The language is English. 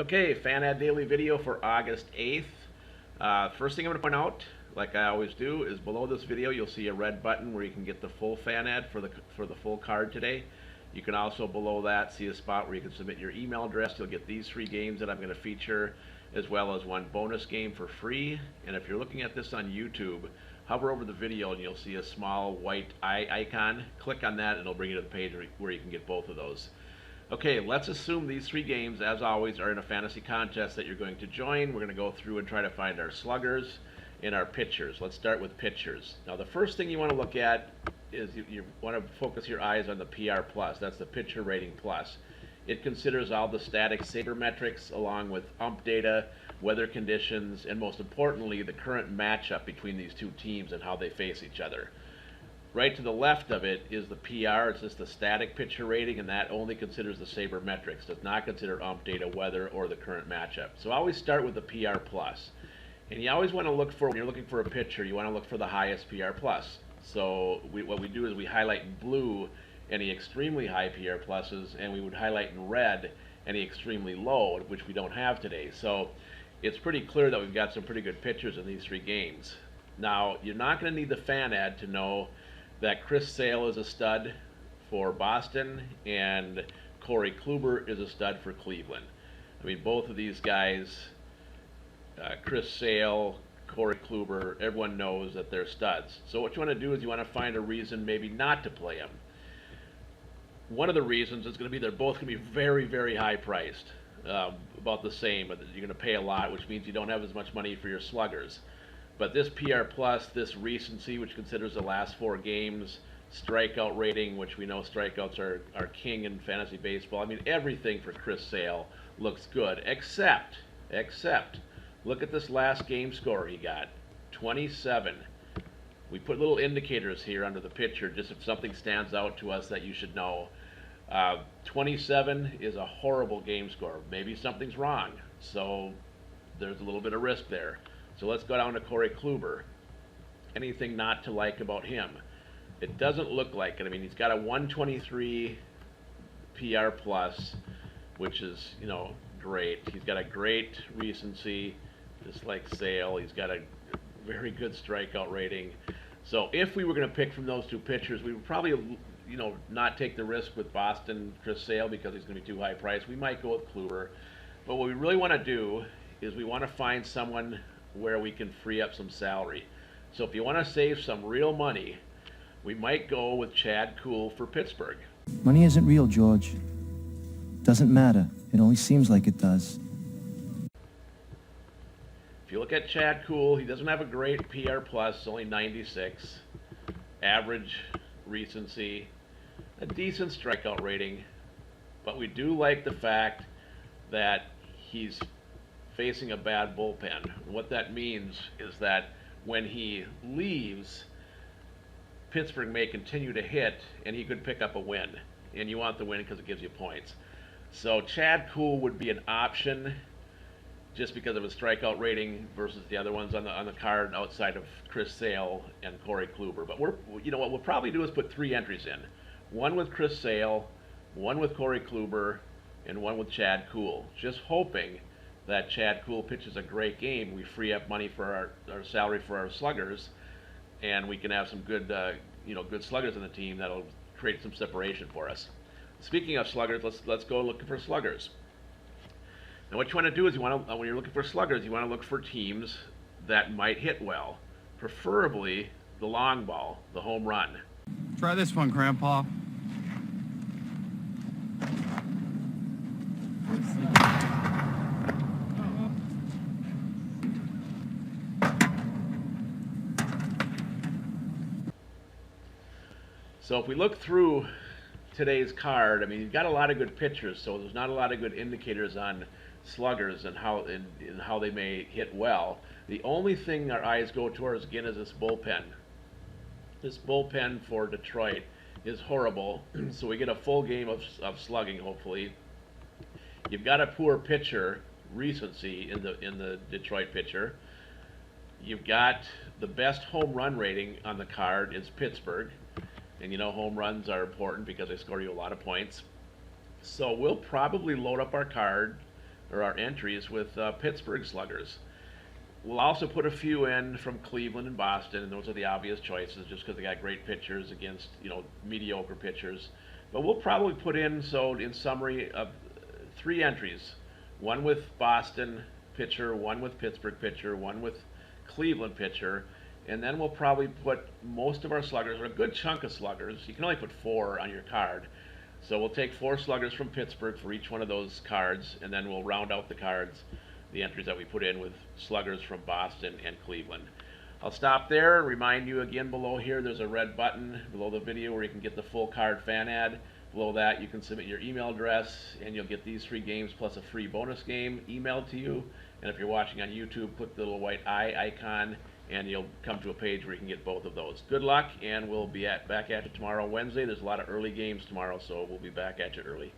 Okay, FanAd Daily video for August 8th. First thing I'm going to point out, like I always do, is below this video you'll see a red button where you can get the full FanAd for the full card today. You can also below that see a spot where you can submit your email address. You'll get these 3 games that I'm going to feature, as well as 1 bonus game for free. And if you're looking at this on YouTube, hover over the video and you'll see a small white eye icon. Click on that and it'll bring you to the page where you can get both of those. Okay, let's assume these 3 games, as always, are in a fantasy contest that you're going to join. We're going to go through and try to find our sluggers and our pitchers. Let's start with pitchers. Now, the first thing you want to look at is you want to focus your eyes on the PR plus. That's the pitcher rating plus. It considers all the static sabermetrics along with ump data, weather conditions, and most importantly, the current matchup between these 2 teams and how they face each other. Right to the left of it is the PR. It's just the static pitcher rating, and that only considers the sabermetrics. Does not consider ump data, weather, or the current matchup. So I always start with the PR plus. And you always want to look for, when you're looking for a pitcher, you want to look for the highest PR plus. So what we do is we highlight in blue any extremely high PR pluses, and we would highlight in red any extremely low, which we don't have today. So it's pretty clear that we've got some pretty good pitchers in these 3 games. Now, you're not going to need the FanAd to know that Chris Sale is a stud for Boston and Corey Kluber is a stud for Cleveland. I mean, both of these guys, Chris Sale, Corey Kluber, everyone knows that they're studs. So what you want to do is you want to find a reason maybe not to play them. One of the reasons is going to be they're both going to be very, very high priced, about the same, but you're going to pay a lot, which means you don't have as much money for your sluggers. But this PR plus, this recency, which considers the last 4 games, strikeout rating, which we know strikeouts are king in fantasy baseball. I mean, everything for Chris Sale looks good, except, look at this last game score he got, 27. We put little indicators here under the pitcher, just if something stands out to us that you should know. 27 is a horrible game score. Maybe something's wrong, so there's a little bit of risk there. So let's go down to Corey Kluber. Anything not to like about him? It doesn't look like it. I mean, he's got a 123 PR plus, which is, great. He's got a great recency, just like Sale. He's got a very good strikeout rating. So if we were going to pick from those 2 pitchers, we would probably, not take the risk with Boston Chris Sale because he's going to be too high priced. We might go with Kluber. But what we really want to do is we want to find someone where we can free up some salary. So if you want to save some real money, we might go with Chad Kuhl for Pittsburgh. Money isn't real, George. Doesn't matter. It only seems like it does. If you look at Chad Kuhl, he doesn't have a great PR plus, only 96. Average recency, a decent strikeout rating, but we do like the fact that he's facing a bad bullpen. What that means is that when he leaves, Pittsburgh may continue to hit and he could pick up a win. And you want the win because it gives you points. So Chad Kuhl would be an option just because of his strikeout rating versus the other ones on the card outside of Chris Sale and Corey Kluber. But what we'll probably do is put 3 entries in. 1 with Chris Sale, 1 with Corey Kluber, and 1 with Chad Kuhl. Just hoping that Chad Kuhl pitches a great game. We free up money for our salary for our sluggers, and we can have some good, good sluggers in the team that'll create some separation for us. Speaking of sluggers, let's go looking for sluggers. Now, what you want to do is when you're looking for sluggers, you want to look for teams that might hit well, preferably the long ball, the home run. Try this one, Grandpa. So if we look through today's card, I mean, you've got a lot of good pitchers, so there's not a lot of good indicators on sluggers and how they may hit well. The only thing our eyes go towards, again, is this bullpen. This bullpen for Detroit is horrible, so we get a full game of slugging, hopefully. You've got a poor pitcher recency in the Detroit pitcher. You've got the best home run rating on the card is Pittsburgh. And home runs are important because they score you a lot of points. So we'll probably load up our card or our entries with Pittsburgh sluggers. We'll also put a few in from Cleveland and Boston, and those are the obvious choices just because they got great pitchers against, mediocre pitchers. But we'll probably put in, so in summary, of 3 entries. One with Boston pitcher, one with Pittsburgh pitcher, one with Cleveland pitcher, and then we'll probably put most of our sluggers, or a good chunk of sluggers. You can only put 4 on your card. So we'll take 4 sluggers from Pittsburgh for each one of those cards, and then we'll round out the cards, the entries that we put in with sluggers from Boston and Cleveland. I'll stop there and remind you again below here there's a red button below the video where you can get the full card fan ad. Below that you can submit your email address and you'll get these 3 games plus a free bonus game emailed to you. And if you're watching on YouTube, click the little white eye icon and you'll come to a page where you can get both of those. Good luck, and we'll be back at you tomorrow, Wednesday. There's a lot of early games tomorrow, so we'll be back at you early.